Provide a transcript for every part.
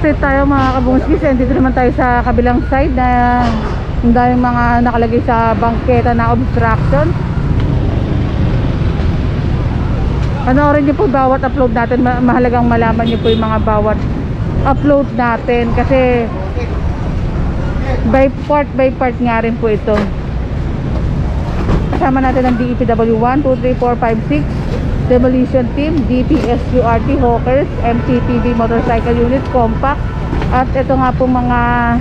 proceed tayo mga kabungskis. Dito naman tayo sa kabilang side na yung daming mga nakalagay sa bangketa na obstruction. Panoorin nyo po bawat upload natin. Mahalagang malaman nyo po yung mga bawat upload natin kasi by part nga rin po ito. Kasama natin ang DEPW 1, 2, 3, 4, 5, 6 Demolition Team, DPSURT, Hawkers, MTPB Motorcycle Unit, Compact. At ito nga po mga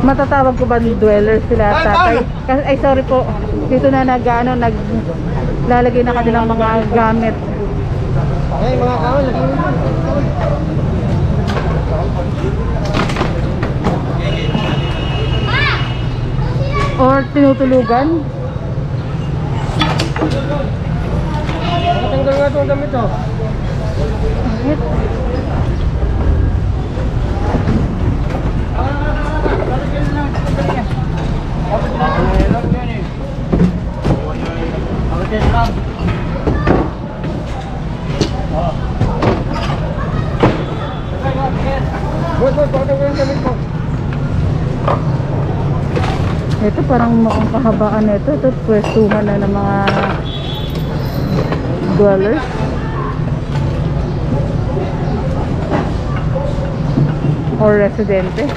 matatawag ko ba dwellers sila tatay? Ay sorry po, dito na naglalagay na kanilang mga gamit. Hey, mga kawal. Or tinutulugan. Matanggal nga itong damit oh. Ito parang mukhang kahabaan nito. Ito pwestuhan na ng mga dwellers. Or residente.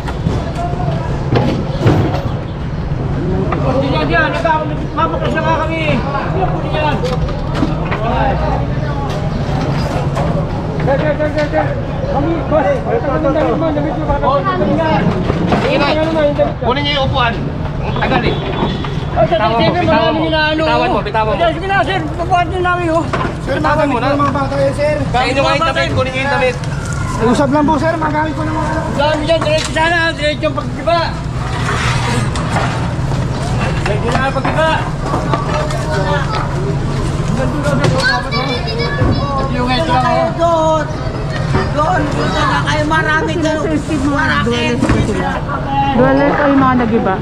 Hindi yan, mabukas na nga kami. Hindi yan. Kami, boss. Kunin niyo yung upuan. Tagal eh. Bitawan mo. Sige na, sir. Papuan din namin, oh. Sir, bitawan mo na. Sa inyo nga yung damit. Kunin niyo yung damit. Usap lang po, sir. Magamit ko ng mga anak. Dami dyan. Diretso sana. Diretso yung pagkiba. Diretso na ang pagkiba. Yung ito lang, oh. Doon na kayo marami Dwellers o yung mga nagiba.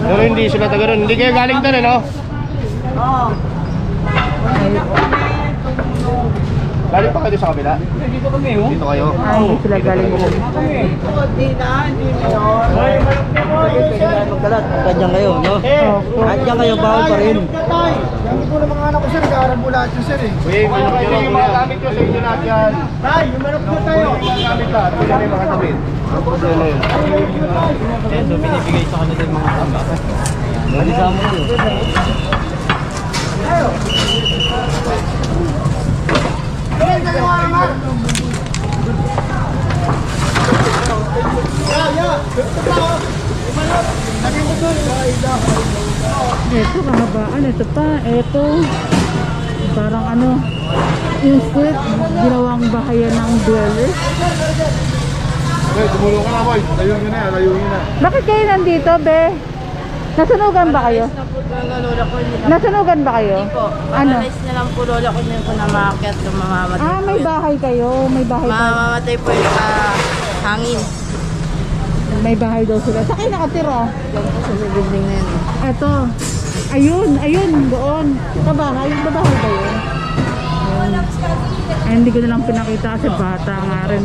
Pero hindi sila taga ron. Hindi kayo galing doon eh, no? Oo. Galing pa kayo sa kabila? Dito kami, oh. Dito kayo? Ay, hindi sila galing mo. Hindi na yun. Kanyang kayo, no? Kanyang kayo, bawal pa rin. Gamit mo ng mga anak ko sir, nag-aaral mo lahat yun sir eh. Uy, yung mga gamit ko sa inyo lahat yan. Tay, yumarap mo tayo. Yung gamit lahat. Pwede na yung mga damit. Ito, binibigay sa kanila yung mga tamba. Malisama ko yun. Ito kahabaan. Ito pa. Ito. Parang ano. Yung street. Ginawang bahayan ng dwellers. Hey, tumulong ka na boy. Layuin na, layuin na. Bakit kayo nandito, be? Nasunugan ba kayo? Nasunugan ba kayo? Ano? Paralyze na lang po lola ko nyo po na maakyat kung mamamatay. Ah, may bahay kayo. May bahay kayo. Mamamatay po yung hangin. May bahay daw sila. Sa kayo nakatira? Diyan po sa building na yun. Ito. Ayun, doon. Sa bahay. Sa bahay ba yun? Ay, hindi ko na lang pinakita kasi bata nga rin.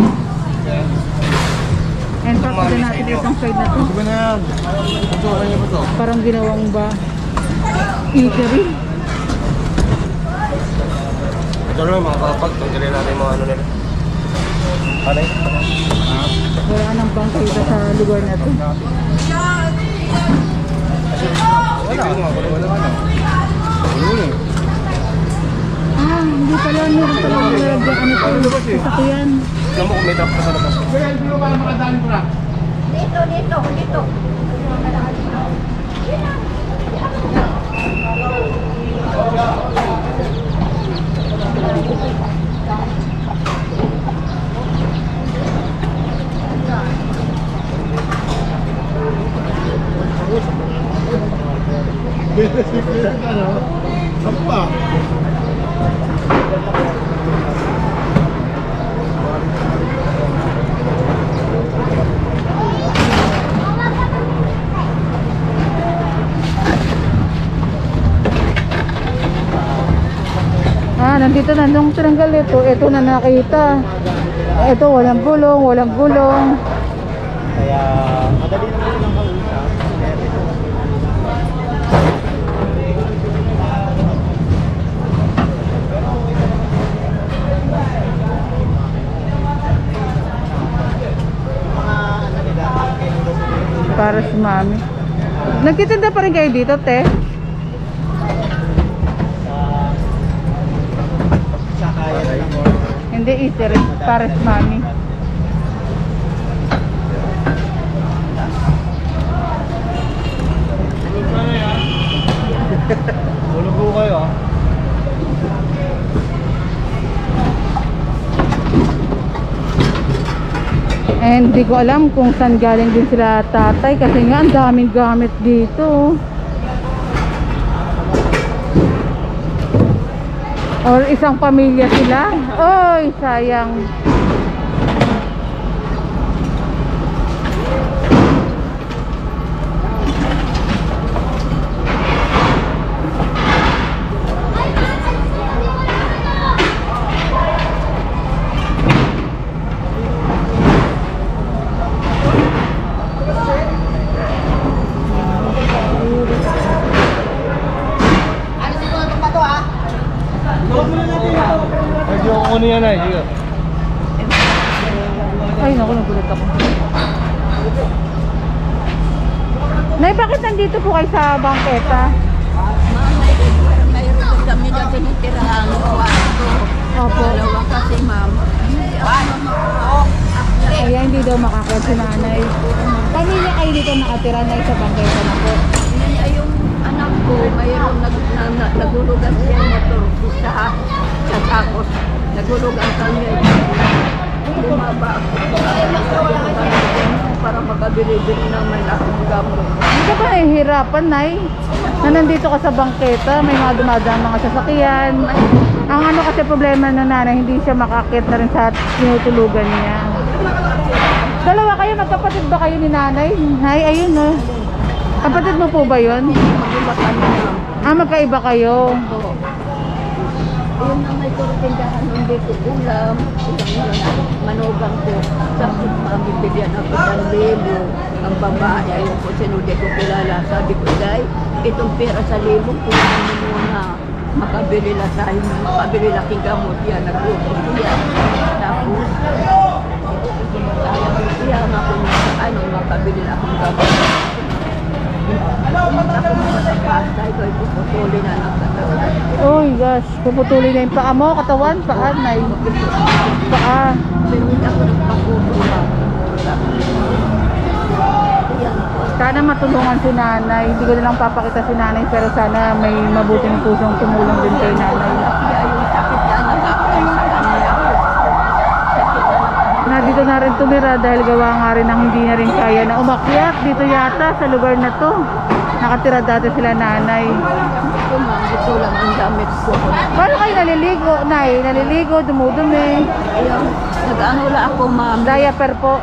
And pakita natin itong side na to. Sabi na yan. Pagsukan niyo ba ito? Parang ginawang ba eatery. Ito na mga kapag. Tanggalin natin yung mga ano nila. Ano eh? Wala nang bangkay ba sa lugar na to. Ah, hindi pala. Meron pala nilagyan. Ano pa? Sasakyan. Alam mo kung may drop ka sa labas. Kaya hindi mo ba makadaan ko na? Dito. Apa? Ah, nandito na nung tinanggal ito na nakita. Ito, walang gulong, walang gulong. Kaya madali na rin ang kausap. Para si mami. Nagtitinda pa rin kayo dito, te? Sa kaya na lang. Hindi, eater. Para si mami. Tulog ko kayo ah. And di ko alam kung saan galing din sila tatay kasi nga ang daming gamit dito. Or isang pamilya sila. Oy, sayang. Medyo ano yan ay. Sige. Ay, naku, nagulat ako. Nay, bakit nandito po kayo sa bangketa? Mayroon kami na tinitirahan ng kwarto. Opo. Dalawa kasi, ma'am. Hindi ako Kaya hindi daw makakaya si nanay. Pamilya kayo dito nakatira na sa bangketa na po. Ay, yung anak ko, mayroon nagulugan siya yung motor ko sa takos. Nagulugan kanya. Bumaba ako. Para makabili-bili naman akong gamot. Hindi ka ba nahihirapan, Nay? Na nandito ka sa bangketa, may mga dumadaan mga sasakyan. Ang ano kasi problema ng nanay, hindi siya makakit na rin sa tinutulugan niya. Dalawa kayo, magkapatid ba kayo ni nanay? Nay, ayun no. Kapatid mo po ba yun? Mag-iba kami, ma'am. Ah, magkaiba kayo. Oo. Ayun ang may turutindahan ng dito ulam. Ilang manugang ko. Sabi ko, mabibigyan ako ng libo. Ang babae, ayun ko, sinudi ko kilala. Sabi ko, Day, itong pera sa libo, kunin mo muna. Makabili lang tayo, makabili lang king gamot yan. Nagluto siya. Tapos, sayang siya nga kung ano, makabili lang akong gamot. Pumunta ko muna sa pasta, ito ay puputuli na nagkataon. Uy, gosh. Puputulin na yung paa mo, katawan, paa, Nay. Paa. Pero hindi ako nagpaputula. Sana matulungan si nanay. Hindi ko na lang papakita si nanay, pero sana may mabuting pusong tumulong din kay nanay. Kaya yung sakit na nagkakaroon sa kanya. Na dito na rin tumira dahil gawa nga rin ang hindi na rin kaya na umakyat dito yata sa lugar na to. Nakatira dati sila nanay. Ito lang ang damit ko. Paano kayo naliligo, Nay? Naliligo, dumudumi. Ayun, nag-ano lang ako, ma'am. Diaper po.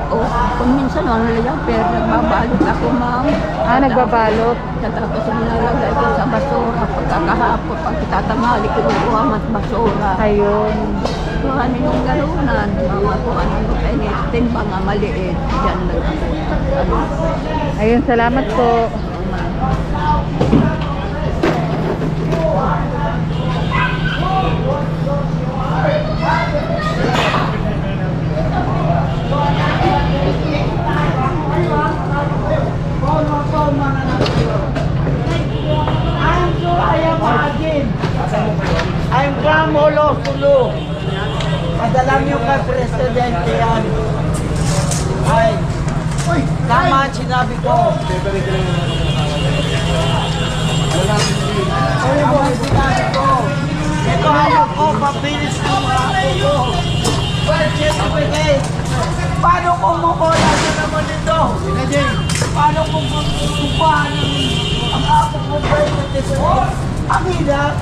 O, kung minsan ano lang, pero nagbabalot ako, ma'am. Ah, nagbabalot. Tapos nilalagay ko sa basura. Pagkakahapon, pag itatamali, kinukuha mas basura. Ayun. Kung ano yung galunan, mga kung ano yung timbang nga maliit. Diyan lang ako. Ano, Ayun, salamat po. I'm from Olosulu. Padala niyo kay Presidente yan. Ay, tama ang sinabi ko. Tama ang sinabi ko. Ito hawak ko, pabilis ko mga ako ko. Birth certificate. Paano kung mawala na naman ito? Paano kung kukuhaan ang ako ko birth certificate? Ang hirap.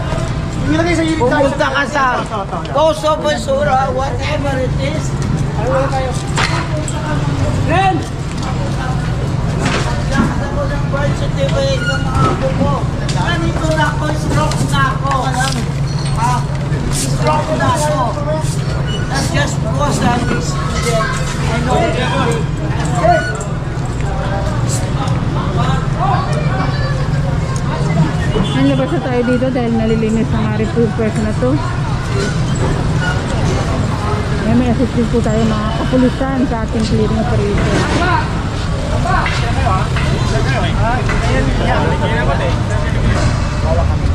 Pumunta ka sa Poso Basura, whatever it is. Ren! Nakita ko ng birth certificate ng mga apo ko. Ganito na ako, stroke na ako. Stroke na ako. Kasi just because I'm a student. I know everything. Labas na tayo dito dahil nalilinis ng aring food person na to. May assist po tayo mga kapulisan sa ating clearing operation. Kaya kayo,